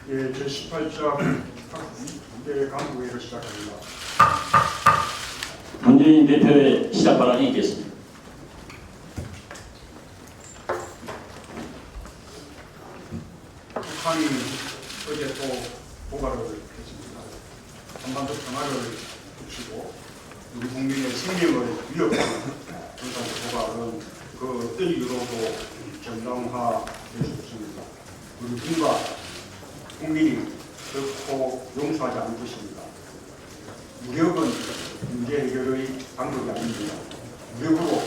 예, 제18차 국대 간부회의를 시작합니다. 문재인 대표의 시작 발언이 있겠습니다. 북한이 어제 또 도발을 했습니다. 한반도 평화를 붙이고 우리 국민의 생명을 위협하는 그런 도발은 그 어떤 이유로도 정당화될 수 없습니다. 우리 군과 국민이 결코 용서하지 않을 것입니다. 무력은 문제 해결의 방법이 아닙니다. 무력으로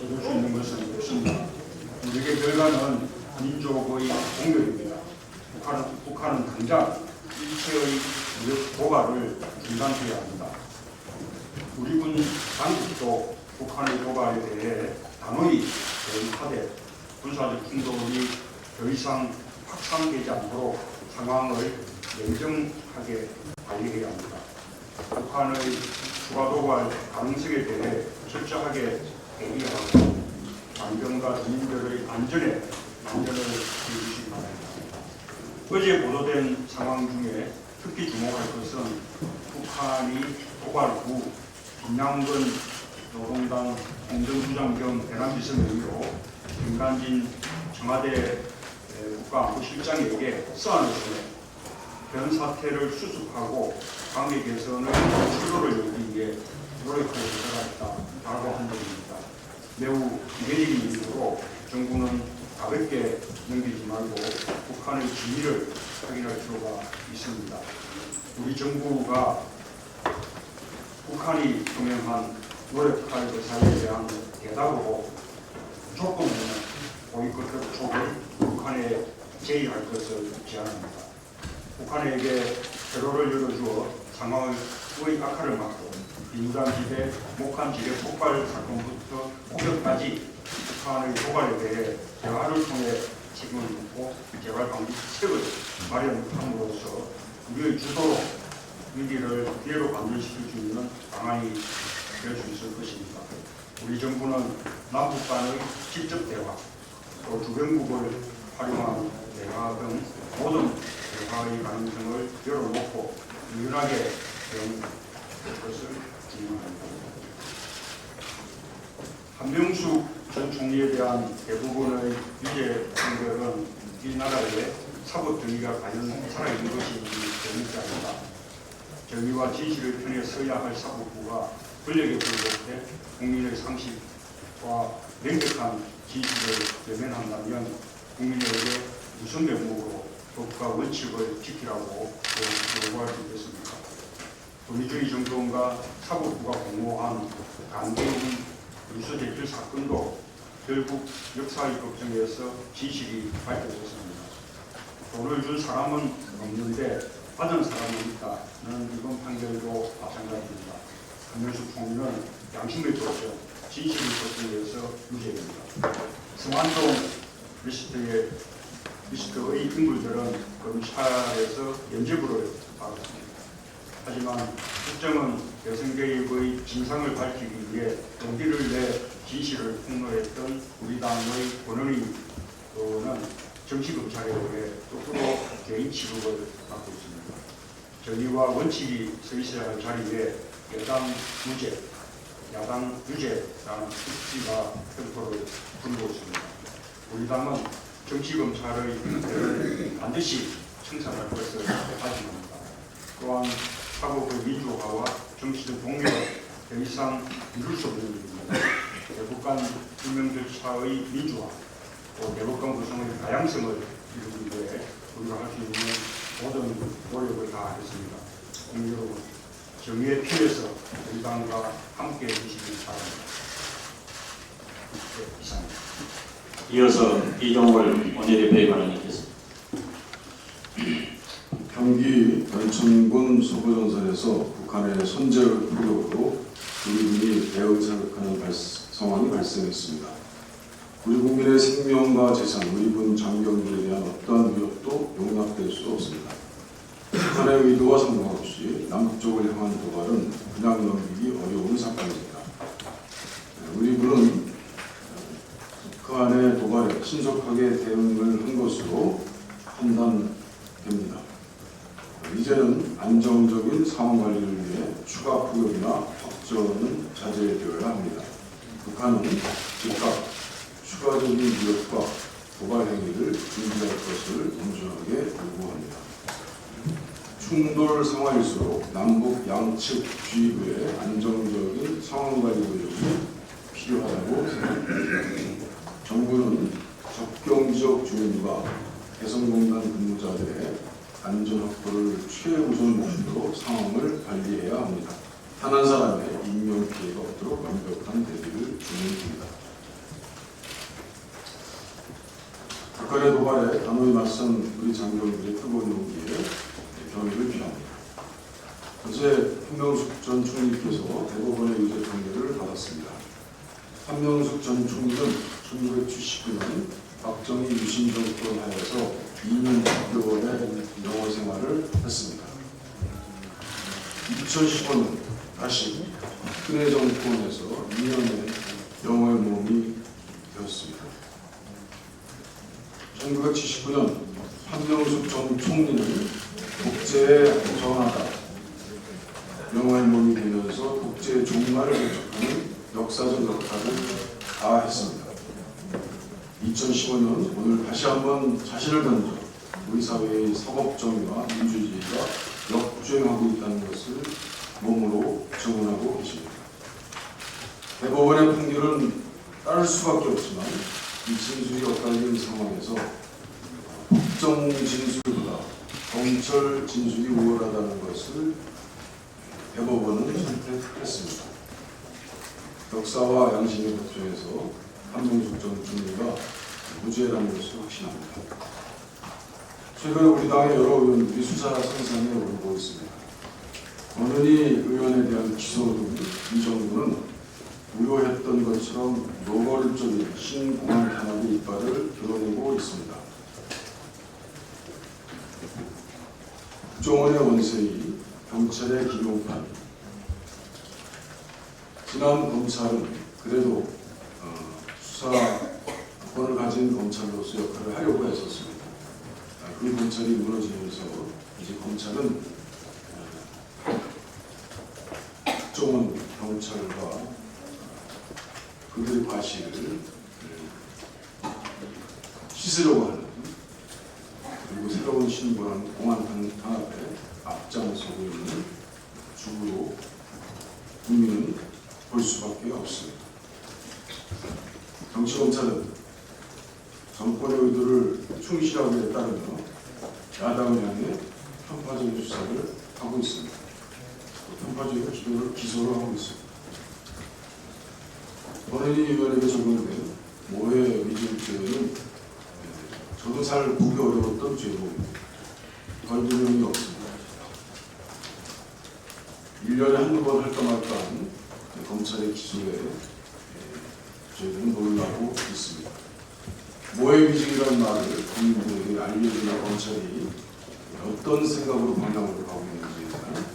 얻을 수 있는 것은 없습니다. 무력의 결과는 민족의 공멸입니다. 북한은 당장 일체의 무력 도발을 중단해야 합니다. 우리 군 당국도 북한의 도발에 대해 단호히 대응하되 군사적 충돌이 더 이상 확산되지 않도록 상황을 냉정하게 관리해야 합니다. 북한의 추가 도발 가능성에 대해 철저하게 대비하고 안전과 주민들의 안전에 만전을 기울이시기 바랍니다. 어제 보도된 상황 중에 특히 주목할 것은 북한이 도발 후 김양근 노동당 공정부장 겸 대남지성의로 김관진 청와대 국가안보실장에게 서한을 보내 현 사태를 수습하고 관계 개선의 출로를 열기 위해 노력할 필요가 있다고 한 점입니다. 매우 이례적인 일으로 정부는 가볍게 넘기지 말고 북한의 진위를 확인할 필요가 있습니다. 우리 정부가 북한이 표명한 노력할 사유에 대한 대답으로 조건 없는 보이콧 촉을 북한에 제의할 것을 제안합니다. 북한에게 퇴로를 열어주어 상황의 악화를 막고 비무장지대 목한 지뢰 폭발 사건부터 폭격까지 북한의 도발에 대해 대화를 통해 책임을 묻고 재발 방지 책을 마련함으로써 우리의 주도로 위기를 기회로 반전시킬 수 있는 방안이 될 수 있을 것입니다. 우리 정부는 남북 간의 직접 대화, 또 주변국을 활용한 대화 등 모든 대화의 가능성을 열어놓고 유연하게 대응할 것을 기원합니다. 한명숙 전 총리에 대한 대부분의 유죄 판결은 이 나라의 사법 정의가 과연 살아있는 것인지 의문이 아니다. 정의와 진실의 편에 서야 할 사법부가 권력에 불복해 국민의 상식과 명백한 진실을 외면한다면 국민에게 무슨 명목으로 법과 원칙을 지키라고 요구할 수 있겠습니까? 도미주의 정권과 사법부가 공모한 강제인 유서제출 사건도 결국 역사의 법정에서 진실이 밝혀졌습니다. 돈을 준 사람은 없는데 받은 사람은 있다는 이번 판결도 마찬가지입니다. 한명숙 총리는 양심의 법정, 진실의 법정에서 유죄입니다. 성완종 리스트의 인물들은 검찰에서 면죄부를 받았습니다. 하지만 국정은 여성 개입의 진상을 밝히기 위해 용기를 내 진실을 폭로했던 우리 당의 권은희는 정치검찰에 의해 거꾸로 개인 취급을 받고 있습니다. 정의와 원칙이 서 있어야 할 자리에 여당 무죄, 야당 유죄라는 수치가 횡포를 부르고 있습니다. 우리 당은 정치검찰의 행태를 반드시 청산할 것을 다짐합니다. 또한 사법의 민주화와 정치적 동력을 더 이상 이룰 수 없는 일입니다. 대법관 임명 절차의 민주화, 또 대법관 구성의 다양성을 이루기 위해 우리가 할 수 있는 모든 노력을 다하겠습니다. 국민 여러분, 정의의 필에서 우리 당과 함께 해주시기 바랍니다. 네, 이상입니다. 이어서 이종월 원내대표의 발언이 있겠습니다. 경기 연천군 서부전선에서 북한의 선제를 포격으로 우리 군이 대응사격하는 상황이 발생했습니다. 우리 국민의 생명과 재산, 우리 군 장병들에 대한 어떠한 위협도 용납될 수 없습니다. 북한의 의도와 상관없이 남쪽을 향한 도발은 그냥 넘기기 어려운 사건입니다. 우리 군은 북한의 도발에 신속하게 대응을 한 것으로 판단됩니다. 이제는 안정적인 상황 관리를 위해 추가 포격이나 확전은 자제되어야 합니다. 북한은 즉각 추가적인 위협과 도발 행위를 준비할 것을 엄중하게 요구합니다. 충돌 상황일수록 남북 양측 주의부의 안정적인 상황 관리 노력이 필요하다고 생각합니다. 정부는 접경지역 주민과 개성공단 근무자들의 안전 확보를 최우선 목표로 상황을 관리해야 합니다. 단 한 사람의 인명 피해가 없도록 완벽한 대비를 준비합니다. 북한의 도발에 단호히 맞선 우리 장병들의 뜨거운 용기에 경의를 표합니다. 어제 한명숙 전 총리께서 대법원의 유죄 판결을 받았습니다. 한명숙 전 총리는 1979년 박정희 유신 정권 하에서 2년 6개월의 영어 생활을 했습니다. 2015년 다시 박근혜 정권에서 2년의 영어의 모험이 되었습니다. 1979년 한명숙 전 총리는 독재에 저항하다 영어의 몸이 되면서 독재의 종말을 개척하는 역사적 역할을 다했습니다. 2015년 오늘 다시 한번 자신을 던져 우리 사회의 사법정의와 민주주의가 역주행하고 있다는 것을 몸으로 증언하고 계십니다. 대법원의 판결은 따를 수밖에 없지만 이 진술이 엇갈린 상황에서 법정 진술보다 검찰 진술이 우월하다는 것을 대법원은 선택했습니다. 역사와 양심의 법정에서 한명숙 전 총리가 무죄라는 것을 확신합니다. 최근 우리 당의 여러 의원들이 수사 상상에 오르고 있습니다. 어느니 의원에 대한 기소 등 이 정부는 우려했던 것처럼 노골적인 신공안 탄압의 이빨을 드러내고 있습니다. 국정원의 원세이, 경찰의 기룡판. 지난 검찰은 그래도 수사권을 가진 검찰로서 역할을 하려고 했었습니다. 그 검찰이 무너지면서 이제 검찰은 국정원 경찰과 그들의 과실을 씻으려고 하는, 그리고 새로운 신보라는 공안 탄압에 앞장서고 있는 주로 국민은 볼 수밖에 없습니다. 정치검찰은 정권의 의도를 충실하게 따르며 야당을 향해 편파적인 수사를 하고 있습니다. 편파적인 기소를 하고 있습니다. 본인이 의원에게 적용된 모해 위증죄는 저도 잘 보기 어려웠던 죄목입니다. 벌금형이 없습니다. 1년에 한두 번 할까 말까한 검찰의 기소에 저희들은 놀라고 있습니다. 모해 위증이라는 말을 국민들에게 알려주나 검찰이 어떤 생각으로 방향으로 가고 있는지에 대한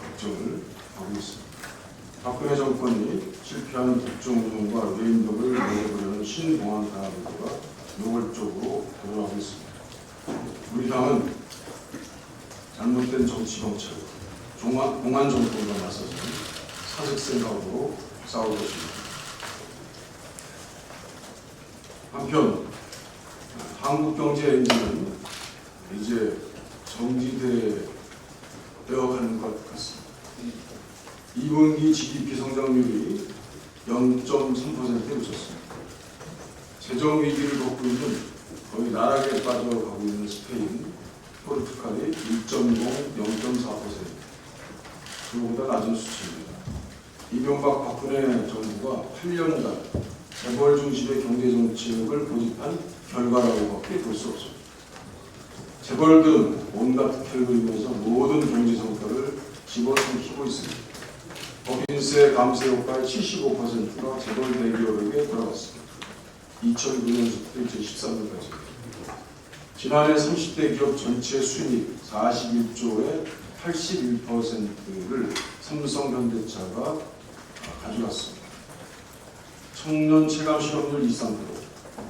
걱정을 하고 있습니다. 박근혜 정권이 실패한 국정운영과 외인덕을 내려보려는 신공안 탄압 의도가 노골적으로 드러나고 있습니다. 우리 당은 잘못된 정치 검찰, 공안 정권과 맞서서 사직 생각으로 싸울 것입니다. 한편 한국 경제 엔진은 이제 정지되어 가는 것 같습니다. 2분기 GDP 성장률이 0.3%에 그쳤습니다. 재정 위기를 겪고 있는 거의 나락에 빠져가고 있는 스페인, 포르투갈이 1.0, 0.4%, 그보다 낮은 수치입니다. 이명박 박근혜 정부가 8년간 재벌 중심의 경제 정책을 고집한 결과라고밖에 볼 수 없습니다. 재벌들은 온갖 특혜를 누리면서 모든 경제 성과를 집어삼키고 있습니다. 법인세 감세 효과의 75%가 재벌 대기업에게 돌아갔습니다. 2009년부터 2013년까지. 지난해 30대 기업 전체 수익 41조의 81%를 삼성 현대차가 가져갔습니다. 청년 체감 실업률 23%,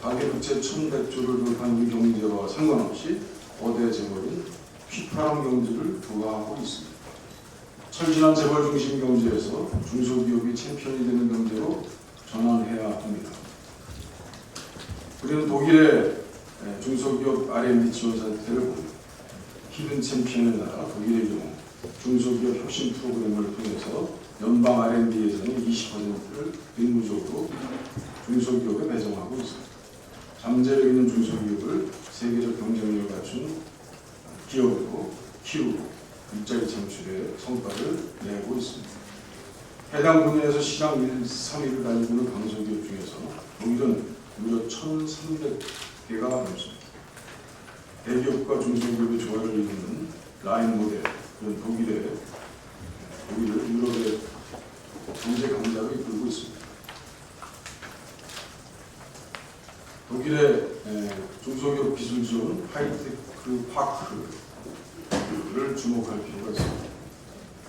가계부채 1,100조를 돌파한 이 경제와 상관없이 거대 재벌인 휘파람 경제를 부과하고 있습니다. 철진한 재벌 중심 경제에서 중소기업이 챔피언이 되는 경제로 전환해야 합니다. 우리는 독일의 중소기업 R&D 지원 사태를 보면 히든 챔피언의 나라 독일의 경우 중소기업 혁신 프로그램을 통해서 연방 R&D 예산의 20%를 의무적으로 중소기업에 배정하고 있습니다. 잠재력 있는 중소기업을 세계적 경쟁력을 갖춘 기업으로 키우고 일자리 창출에 성과를 내고 있습니다. 해당 분야에서 시장 3위를 달리고 있는 강소기업 중에서 독일은 무려 1,300개가 넘습니다. 대기업과 중소기업의 조화를 이루는 라인 모델, 그런 독일을 유럽의 경제 강자로 이끌고 있습니다. 독일의 중소기업 기술 지원 하이테크 파크를 주목할 필요가 있습니다.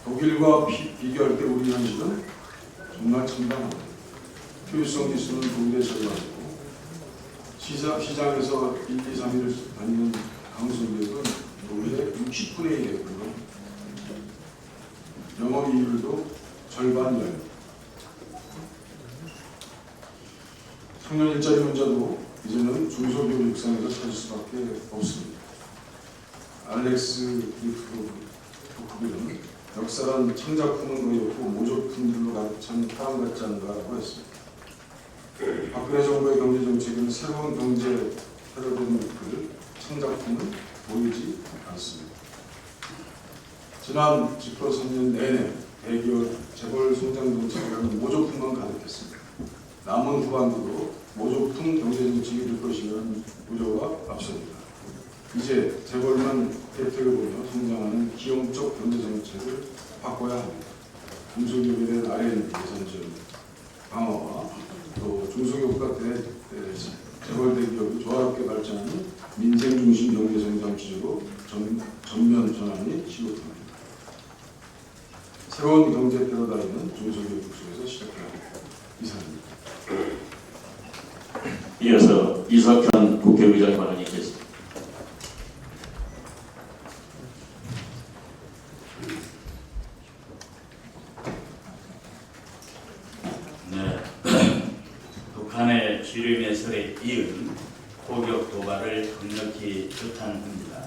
독일과 비교할 때 우리 현실은 정말 참담합니다. 효율성 지수는 독일의 절반이고 시장에서 1, 2, 3위를 다니는 강소기업은 독일의 60분의 1에 불과합니다. 영업이율도 절반 이하입니다. 청년 일자리 문제도 이제는 중소기업 육성에서 찾을 수밖에 없습니다. 알렉스 리프토크는 역사란 창작품은 거의 없고 모조품들로 가득 찬 파랑 같지 않은가라고 했습니다. 박근혜 정부의 경제정책은 새로운 경제 패러다임을 창작품은 보이지 않습니다. 지난 집권 3년 내내 대기업 재벌 성장 정책이라는 모조품만 가득했습니다. 남은 후반기도 모조품 경제정책이 될 것이라는 우려가 앞섭니다. 이제 재벌만 혜택을 보며 성장하는 기형적 경제정책을 바꿔야 합니다. 중소기업에 대한 R&D 예산 지원 강화와 또 중소기업과 재벌 대기업이 조화롭게 발전하는 민생 중심 경제 성장 기조로 전면 전환이 시급합니다. 새로운 경제 패러다임은 중소기업 육성에서 시작해야 합니다. 이상입니다. 이어서 이석현 국회의장의 발언이 있겠습니다. 네, 북한의 지뢰매설에 이은 포격 도발을 강력히 규탄합니다.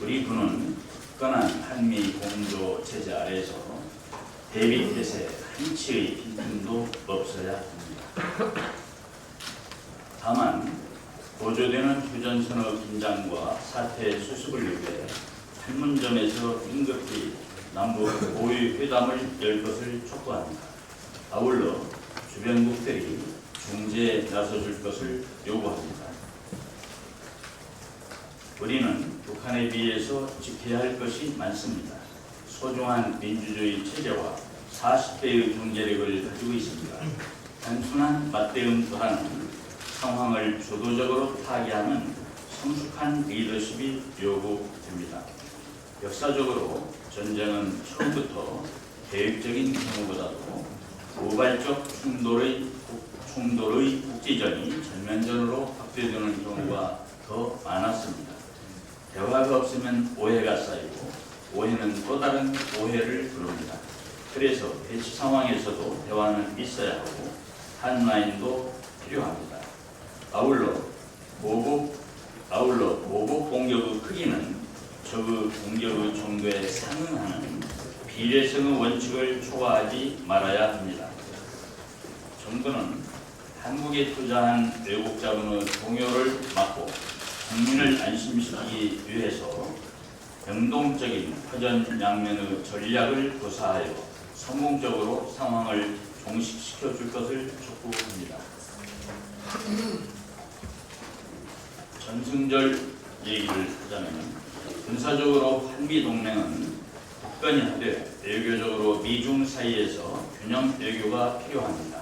우리 군은 굳건한 한미 공조 체제 아래에서 대비 태세 한치의 빈틈도 없어야 합니다. 다만 고조되는 휴전선언 긴장과 사태 수습을 위해 판문점에서 긴급히 남북 고위 회담을 열 것을 촉구합니다. 아울러 주변국들이 중재에 나서줄 것을 요구합니다. 우리는 북한에 비해서 지켜야 할 것이 많습니다. 소중한 민주주의 체제와 40대의 경제력을 가지고 있습니다. 단순한 맞대응보다는 상황을 주도적으로 타개하는 성숙한 리더십이 요구됩니다. 역사적으로 전쟁은 처음부터 계획적인 경우보다도 우발적 충돌의 국지전이 전면전으로 확대되는 경우가 더 많았습니다. 대화가 없으면 오해가 쌓이고 오해는 또 다른 오해를 부릅니다. 그래서 대치 상황에서도 대화는 있어야 하고 한라인도 필요합니다. 아울러 보복 공격의 크기는 적의 공격의 정도에 상응하는 비례성의 원칙을 초과하지 말아야 합니다. 정부는 한국에 투자한 외국 자본의 동요를 막고 국민을 안심시키기 위해서 능동적인 화전양면의 전략을 구사하여 성공적으로 상황을 종식시켜 줄 것을 촉구합니다. 전승절 얘기를 하자면 군사적으로 한미동맹은 굳건히 하되 외교적으로 미중 사이에서 균형 외교가 필요합니다.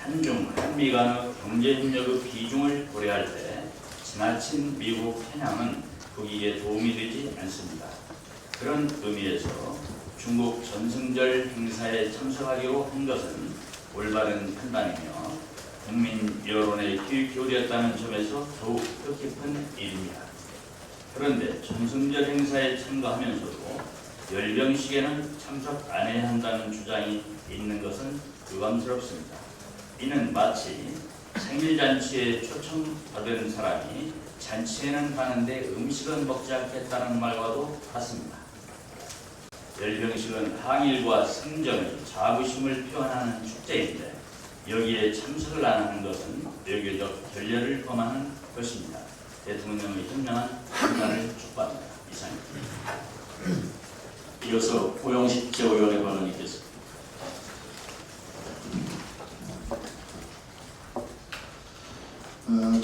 한중, 한미 간의 경제협력의 비중을 고려할 때 지나친 미국 편향은 국익에 도움이 되지 않습니다. 그런 의미에서 중국 전승절 행사에 참석하기로 한 것은 올바른 판단이며 국민 여론의 귀 기울였다는 점에서 더욱 뜻깊은 일입니다. 그런데 전승절 행사에 참가하면서도 열병식에는 참석 안 해야 한다는 주장이 있는 것은 유감스럽습니다. 이는 마치 생일잔치에 초청받은 사람이 잔치에는 가는데 음식은 먹지 않겠다는 말과도 같습니다. 열병식은 항일과 생전의 자부심을 표현하는 축제인데 여기에 참석을 안 하는 것은 외교적 결례를 범하는 것입니다. 대통령의 현명한 판단을 촉구합니다. 이상입니다. 이어서 호영식 제의원의 발언이 있겠습니다.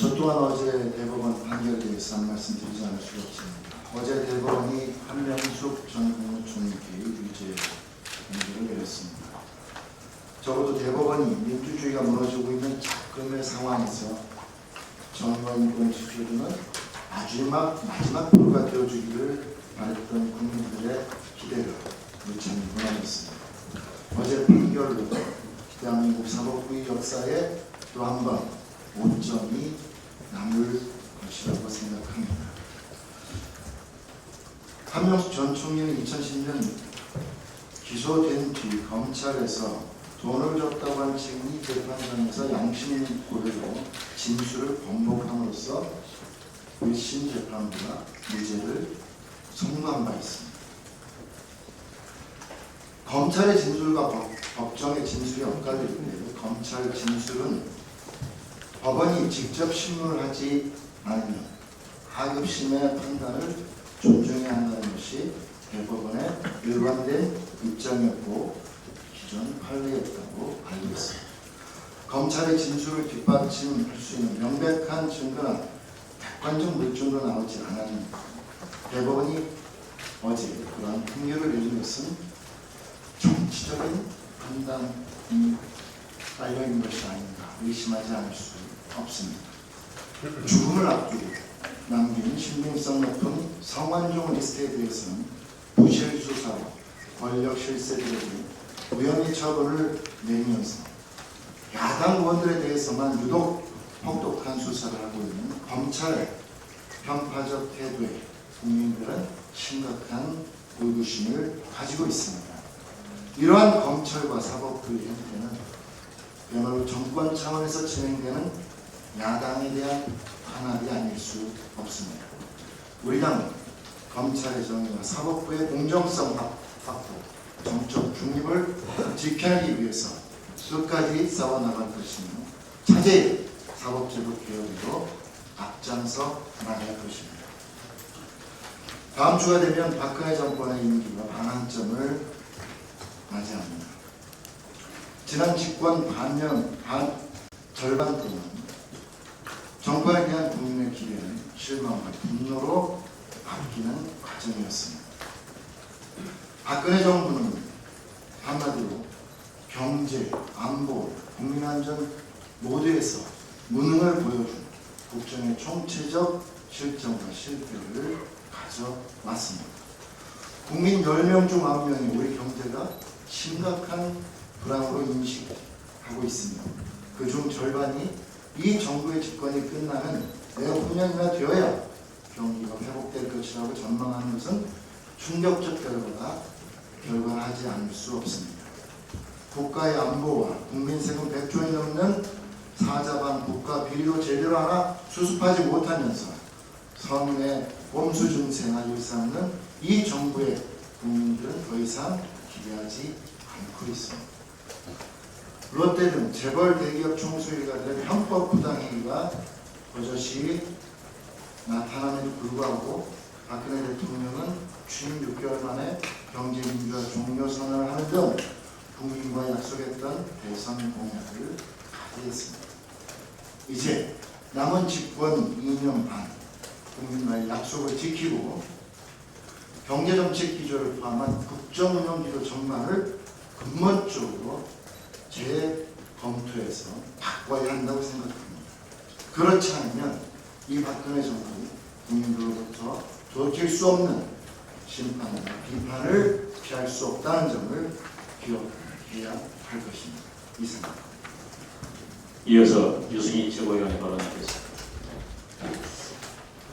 저 또한 어제 대법원 판결에 대해서 한 말씀 드리지 않을 수가 없습니다. 어제 대법원이 한명숙 전 국무총리 유죄 판결을 내렸습니다. 적어도 대법원이 민주주의가 무너지고 있는 작금의 상황에서 정의원 공수처는 마지막 보루가 되어주기를 바랬던 국민들의 기대를 무참히 무너졌습니다. 어제 판결로 대한민국 사법부의 역사에 또 한 번 오점이 남을 것이라고 생각합니다. 한명숙 전 총리는 2010년 기소된 뒤 검찰에서 돈을 줬다고 한 증인이 재판장에서 양심 고려로 진술을 번복함으로써 1심 재판부가 무죄를 선고한 바 있습니다. 검찰의 진술과 법정의 진술이 엇갈릴 때 검찰 진술은 법원이 직접 신문을 하지 않으면 하급심의 판단을 존중해야 한다는 것이 대법원의 일관된 입장이었고 기존 판례였다고 알고 있습니다. 검찰의 진술을 뒷받침할 수 있는 명백한 증거나 객관적 물증도 나오지 않았는 대법원이 어제 그러한 판결을 내린 것은 정치적인 판단이 깔려있는 것이 아닌가 의심하지 않을 수 없습니다. 죽음을 앞두고 남긴 신빙성 높은 성완종 리스트에 대해서는 부실 수사와 권력 실세들에게 우연히 처벌을 내리면서 야당 의원들에 대해서만 유독 혹독한 수사를 하고 있는 검찰의 편파적 태도에 국민들은 심각한 의구심을 가지고 있습니다. 이러한 검찰과 사법부의 형태는 그야말로 정권 차원에서 진행되는 야당에 대한 탄압이 아닐 수 없습니다. 우리 당은 검찰의 정의와 사법부의 공정성 확보, 정적 중립을 지켜내기 위해서 끝까지 싸워나갈 것이며 차제의 사법제도 개혁으로 앞장서 나갈 것입니다. 다음 주가 되면 박근혜 정권의 임기가 반환점을 맞이합니다. 지난 집권 절반 동안 정권에 대한 국민의 기대는 실망과 분노로 바뀌는 과정이었습니다. 박근혜 정부는 한마디로 경제, 안보, 국민안전 모두에서 무능을 보여준 국정의 총체적 실정과 실패를 가져왔습니다. 국민 10명 중 9명이 우리 경제가 심각한 불황으로 인식하고 있습니다. 그중 절반이 이 정부의 집권이 끝나면 내후년이나 되어야 경기가 회복될 것이라고 전망하는 것은 충격적 결과를 하지 않을 수 없습니다. 국가의 안보와 국민 세금 100조에 넘는 사자반 국가 비리도 제대로 하나 수습하지 못하면서 서민의 꼼수 증생을 일삼는 이 정부의 국민들은 더 이상 기대하지 않고 있습니다. 롯데 등 재벌 대기업 총수 일가들의 편법 부당행위가 버젓이 나타남에도 불구하고 박근혜 대통령은 취임 6개월 만에 경제민주화 종료 선언을 하는 등 국민과 약속했던 대선 공약을 파기했습니다. 이제 남은 집권 2년 반 국민과의 약속을 지키고 경제정책 기조를 포함한 국정운영 기조 전반을 근본적으로 재검토해서 바꿔야 한다고 생각합니다. 그렇지 않으면 이 박근혜 정부 국민들로부터 돌이킬 수 없는 심판과 비판을 피할 수 없다는 점을 기억해야 할 것입니다. 이상입니다. 이어서 유승희 최고위원이 발언하겠습니다.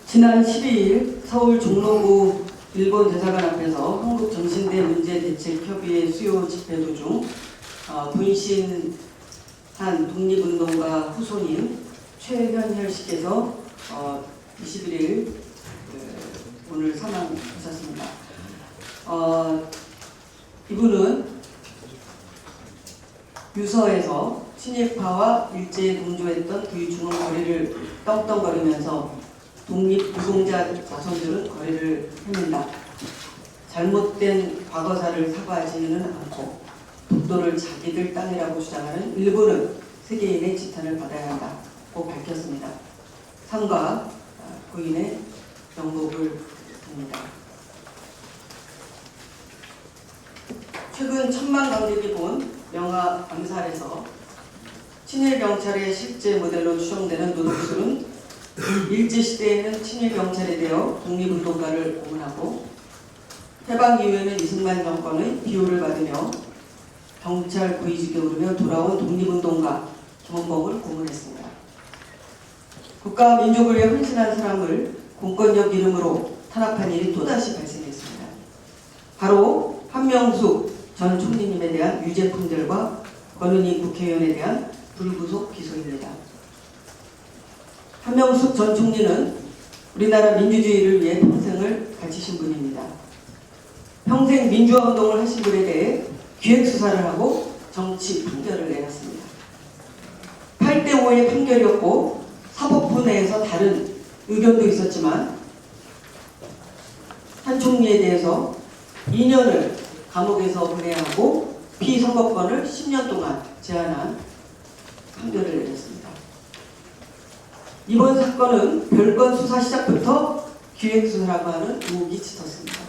지난 12일 서울 종로구 일본 대사관 앞에서 한국정신대 문제대책협의회 수요 집회 도중 분신한 독립운동가 후손인 최현혈 씨께서 21일 오늘 사망하셨습니다. 이분은 유서에서 친일파와 일제에 동조했던 그의 중원 거리를 떵떵거리면서 독립노동자 자손들은 거리를 헤맨다. 잘못된 과거사를 사과하지는 않고 독도를 자기들 땅이라고 주장하는 일부는 세계인의 지탄을 받아야 한다고 밝혔습니다. 상과 고인의 명복을 빕니다. 최근 천만 관객이 본 영화 암살에서 친일 경찰의 실제 모델로 추정되는 노덕수는 일제시대에는 친일 경찰에 대해 독립운동가를 고문하고 해방 이후에는 이승만 정권의 비호를 받으며 경찰 고위직에 오르며 돌아온 독립운동가 김원봉을 고문했습니다. 국가와 민족을 위해 헌신한 사람을 공권력 이름으로 탄압한 일이 또다시 발생했습니다. 바로 한명숙 전 총리님에 대한 유죄품들과 권은희 국회의원에 대한 불구속 기소입니다. 한명숙 전 총리는 우리나라 민주주의를 위해 평생을 바치신 분입니다. 평생 민주화 운동을 하신 분에 대해 기획수사를 하고 정치 판결을 내렸습니다. 8대5의 판결이었고 사법부 내에서 다른 의견도 있었지만 한 총리에 대해서 2년을 감옥에서 보내야 하고 피선거권을 10년 동안 제한한 판결을 내렸습니다. 이번 사건은 별건 수사 시작부터 기획수사라고 하는 의혹이 짙었습니다.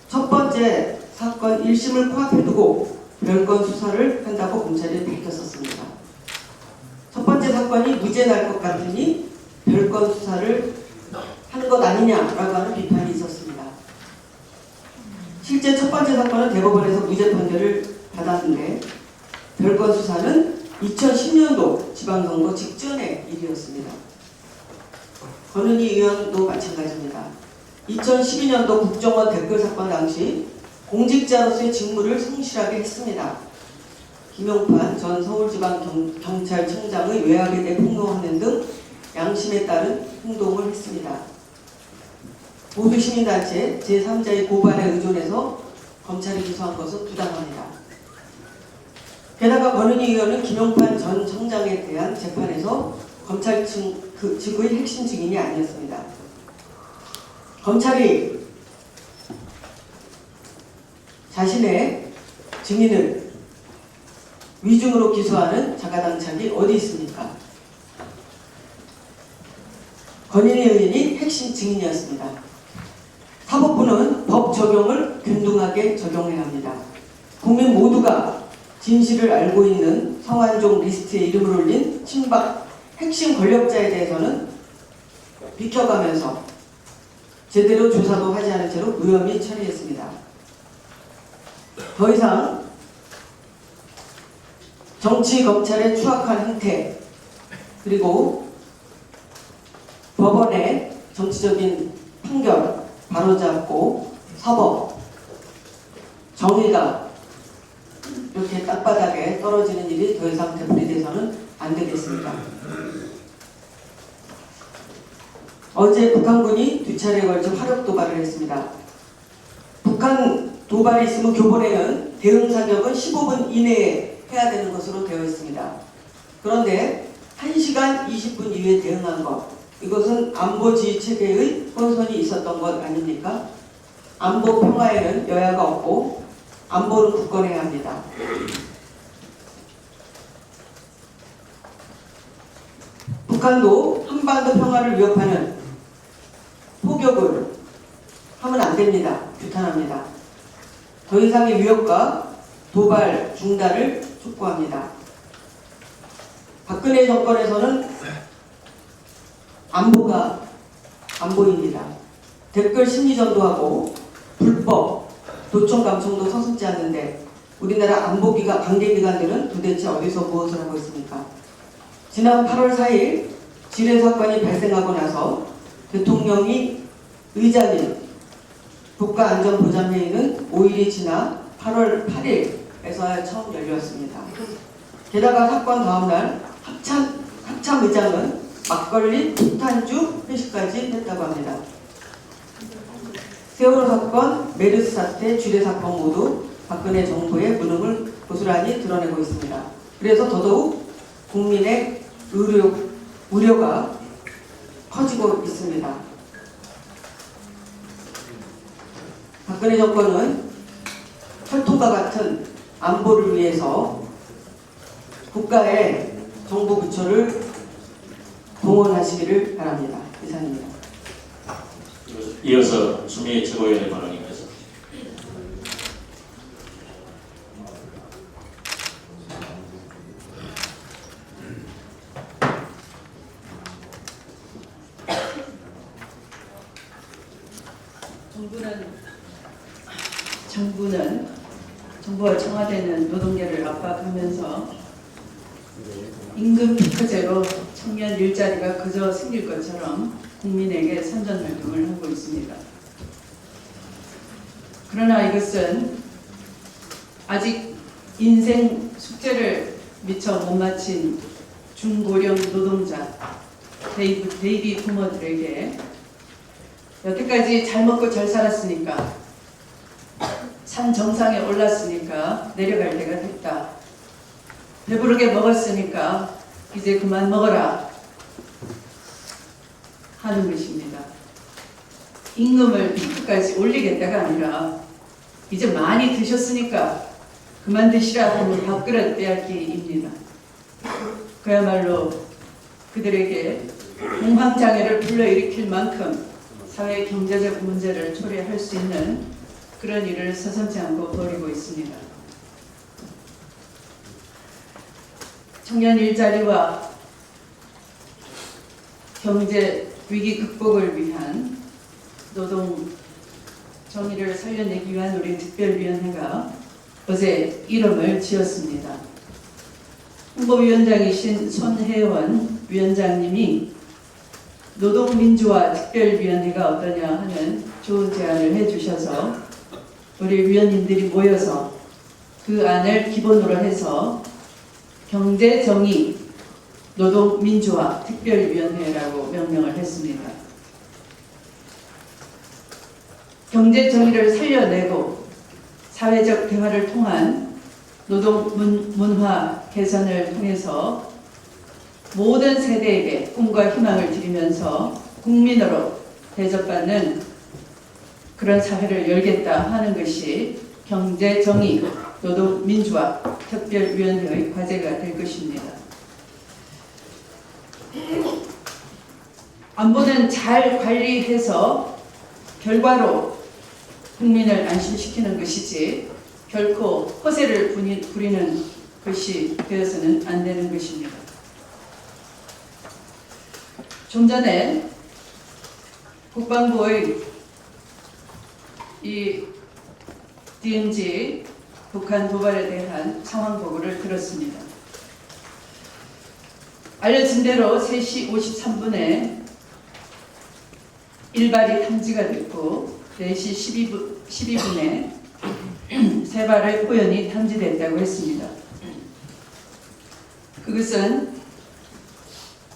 첫 번째 사건 1심을 코앞에 두고 별건 수사를 한다고 검찰이 밝혔었습니다. 첫 번째 사건이 무죄 날 것 같으니 별건 수사를 하는 것 아니냐라고 하는 비판이 있었습니다. 실제 첫 번째 사건은 대법원에서 무죄 판결을 받았는데 별건 수사는 2010년도 지방선거 직전의 일이었습니다. 권은희 의원도 마찬가지입니다. 2012년도 국정원 댓글 사건 당시 공직자로서의 직무를 성실하게 했습니다. 김용판 전 서울지방경찰청장의 외압에 대해 폭로하는 등 양심에 따른 행동을 했습니다. 모두 시민단체 제3자의 고발에 의존해서 검찰이 기소한 것은 부당합니다. 게다가 권은희 의원은 김용판 전 청장에 대한 재판에서 검찰 측의 핵심 증인이 아니었습니다. 검찰이 자신의 증인을 위증으로 기소하는 자가당착이 어디 있습니까? 권은희 의원이 핵심 증인이었습니다. 사법부는 법 적용을 균등하게 적용해야 합니다. 국민 모두가 진실을 알고 있는 성완종 리스트에 이름을 올린 친박 핵심 권력자에 대해서는 비켜가면서 제대로 조사도 하지 않은 채로 무혐의 처리했습니다. 더 이상 정치 검찰의 추악한 행태 그리고 법원의 정치적인 판결 바로잡고 사법 정의가 이렇게 땅바닥에 떨어지는 일이 더 이상 되풀이돼서는 안 되겠습니다. 어제 북한군이 두 차례에 걸쳐 화력 도발을 했습니다. 북한 도발이 있으면 교본에는 대응 사격은 15분 이내에 해야 되는 것으로 되어 있습니다. 그런데 1시간 20분 이후에 대응한 것, 이것은 안보 지휘 체계의 혼선이 있었던 것 아닙니까? 안보 평화에는 여야가 없고 안보는 굳건해야 합니다. 북한도 한반도 평화를 위협하는 포격을 하면 안 됩니다. 규탄합니다. 더 이상의 위협과 도발 중단을 촉구합니다. 박근혜 정권에서는 안보가 안 보입니다. 댓글 심리전도 하고 불법 도청 감청도 서슴지 않는데 우리나라 안보기관 관계기관들은 도대체 어디서 무엇을 하고 있습니까? 지난 8월 4일 지뢰 사건이 발생하고 나서 대통령이 의장인 국가안전보장회의는 5일이 지나 8월 8일에서야 처음 열렸습니다. 게다가 사건 다음날 합참 의장은 막걸리 폭탄주 회식까지 했다고 합니다. 세월호 사건, 메르스 사태, 지뢰 사건 모두 박근혜 정부의 무능을 고스란히 드러내고 있습니다. 그래서 더더욱 국민의 우려가 커지고 있습니다. 박근혜 정권은 혈통과 같은 안보를 위해서 국가의 정부 부처를 동원하시기를 바랍니다. 이상입니다. 이어서 추미애 최고위원의 발언이겠습니다. 정부와 청와대는 노동계를 압박하면서 임금 피크제로 청년 일자리가 그저 생길 것처럼 국민에게 선전활동을 하고 있습니다. 그러나 이것은 아직 인생 숙제를 미처 못 마친 중고령 노동자, 베이비 부모들에게 여태까지 잘 먹고 잘 살았으니까 산 정상에 올랐으니까 내려갈 때가 됐다. 배부르게 먹었으니까 이제 그만 먹어라 하는 것입니다. 임금을 피크까지 올리겠다가 아니라 이제 많이 드셨으니까 그만 드시라 하는 밥그릇 빼앗기입니다. 그야말로 그들에게 공황장애를 불러일으킬 만큼 사회 경제적 문제를 초래할 수 있는 그런 일을 서슴지 않고 벌이고 있습니다. 청년 일자리와 경제 위기 극복을 위한 노동 정의를 살려내기 위한 우리 특별위원회가 어제 이름을 지었습니다. 홍보위원장이신 손혜원 위원장님이 노동민주화 특별위원회가 어떠냐 하는 좋은 제안을 해주셔서 우리 위원님들이 모여서 그 안을 기본으로 해서 경제정의 노동민주화 특별위원회라고 명명을 했습니다. 경제정의를 살려내고 사회적 대화를 통한 노동 문화 개선을 통해서 모든 세대에게 꿈과 희망을 드리면서 국민으로 대접받는 그런 사회를 열겠다 하는 것이 경제정의 노동민주화 특별위원회의 과제가 될 것입니다. 안보는 잘 관리해서 결과로 국민을 안심시키는 것이지 결코 허세를 부리는 것이 되어서는 안 되는 것입니다. 좀 전에 국방부의 이 DMZ 북한 도발에 대한 상황 보고를 들었습니다. 알려진 대로 3시 53분에 1발이 탐지가 됐고 4시 12분에 3발의 포연이 탐지됐다고 했습니다. 그것은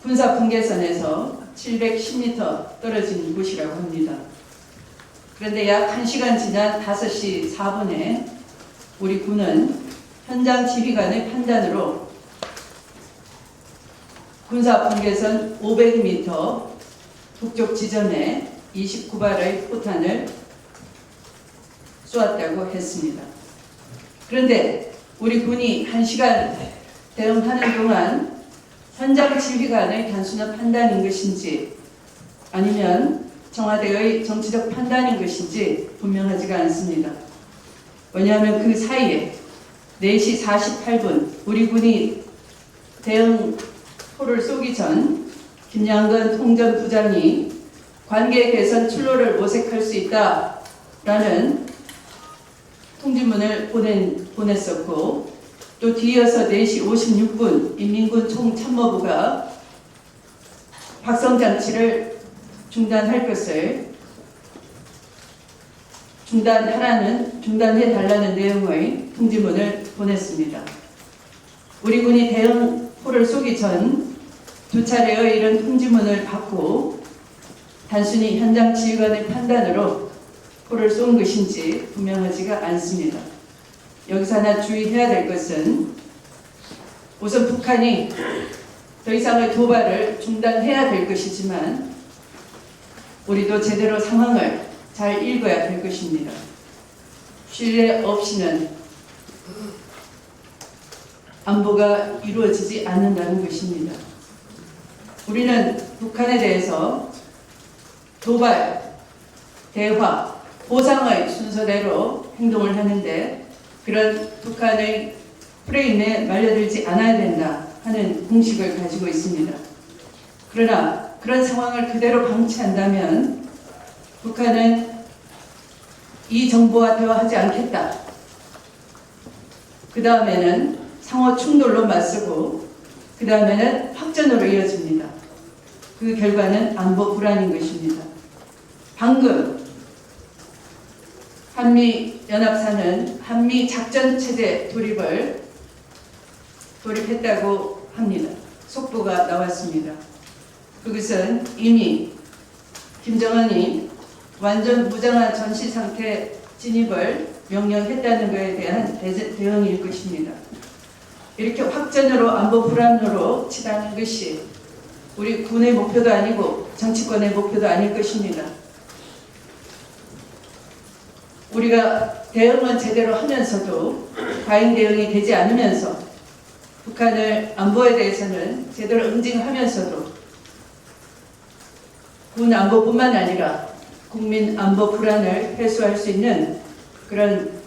군사 분계선에서 710m 떨어진 곳이라고 합니다. 그런데 약 1시간 지난 5시 4분에 우리 군은 현장 지휘관의 판단으로 군사 분계선 500m 북쪽 지점에 29발의 포탄을 쏘았다고 했습니다. 그런데 우리 군이 1시간 대응하는 동안 현장 지휘관의 단순한 판단인 것인지 아니면 청와대의 정치적 판단인 것인지 분명하지가 않습니다. 왜냐하면 그 사이에 4시 48분 우리 군이 대응포를 쏘기 전 김양근 통전부장이 관계 개선 출로를 모색할 수 있다라는 통지문을 보냈었고 또 뒤이어서 4시 56분 인민군 총참모부가 박성장치를 중단할 것을 중단해달라는 내용의 통지문을 보냈습니다. 우리 군이 대응 포를 쏘기 전 2차례의 이런 통지문을 받고 단순히 현장 지휘관의 판단으로 포를 쏜 것인지 분명하지가 않습니다. 여기서 하나 주의해야 될 것은 우선 북한이 더 이상의 도발을 중단해야 될 것이지만 우리도 제대로 상황을 잘 읽어야 될 것입니다. 신뢰 없이는 안보가 이루어지지 않는다는 것입니다. 우리는 북한에 대해서 도발, 대화, 보상의 순서대로 행동을 하는데 그런 북한의 프레임에 말려들지 않아야 된다 하는 공식을 가지고 있습니다. 그러나 그런 상황을 그대로 방치한다면 북한은 이 정부와 대화하지 않겠다. 그 다음에는 상호 충돌로 맞서고 그 다음에는 확전으로 이어집니다. 그 결과는 안보 불안인 것입니다. 방금 한미연합사는 한미 작전체제 돌입했다고 합니다. 속보가 나왔습니다. 그것은 이미 김정은이 완전 무장한 전시상태 진입을 명령했다는 것에 대한 대응일 것입니다. 이렇게 확전으로 안보 불안으로 치닫는 것이 우리 군의 목표도 아니고 정치권의 목표도 아닐 것입니다. 우리가 대응은 제대로 하면서도 과잉 대응이 되지 않으면서 북한을 안보에 대해서는 제대로 응징하면서도 군 안보뿐만 아니라 국민 안보 불안을 해소할 수 있는 그런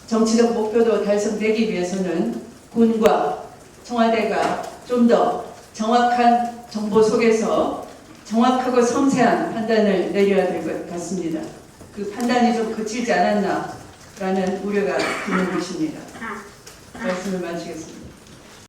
정치적 목표도 달성되기 위해서는 군과 청와대가 좀 더 정확한 정보 속에서 정확하고 섬세한 판단을 내려야 될 것 같습니다. 그 판단이 좀 그치지 않았나라는 우려가 드는 것입니다. 말씀을 마치겠습니다.